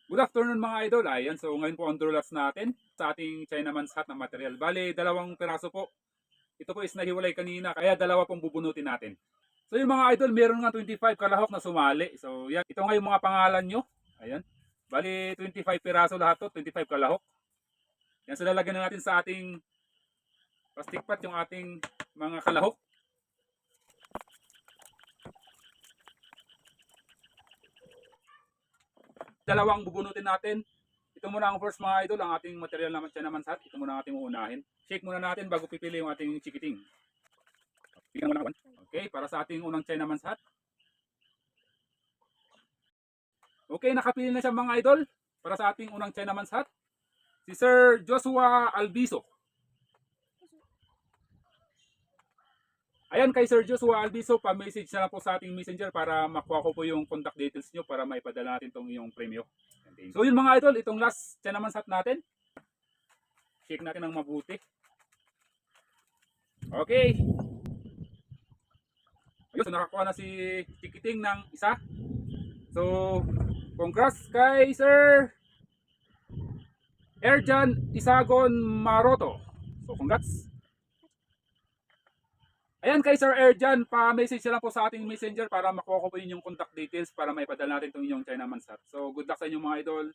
Good afternoon mga idol. Ayan, so ngayon po ang drulas natin sa ating Chinaman's hat na material. Bale, dalawang piraso po. Ito po is nahiwalay kanina, kaya dalawa pong bubunutin natin. So yung mga idol, meron nga 25 kalahok na sumali. So yan, ito nga yung mga pangalan nyo. Ayan. Bale, 25 piraso lahat to, 25 kalahok. Yan, so lalagyan na natin sa ating plastic pot yung ating mga kalahok. Dalawang bubunutin natin. Ito muna ang first mga idol, ang ating material naman siya naman sa. Ito muna ang ating uunahin. Shake muna natin bago pipili yung ating chikiting. Bigyan mo na. Okay, para sa ating unang Chinaman's hat. Okay, nakapili na siya mga idol para sa ating unang Chinaman's hat. Si Sir Joshua Albiso. Ayan, kay Sir Joshua Albiso, pa-message na lang po sa ating messenger para makuha ko po yung contact details nyo para maipadala natin itong iyong premyo. So yun mga idol, itong last Chinaman's hat natin. Shake natin ng mabuti. Okay. Ayun, so nakakuha na si Chikiting ng isa. So, congrats kay Sir Erjan Isagon Maroto. So, congrats. Ayan kay Sir Erjan, pa-message lang po sa ating messenger para makuha ko po yung contact details para maipadala natin itong inyong Chinaman's hat. So, good luck sa inyo mga idol.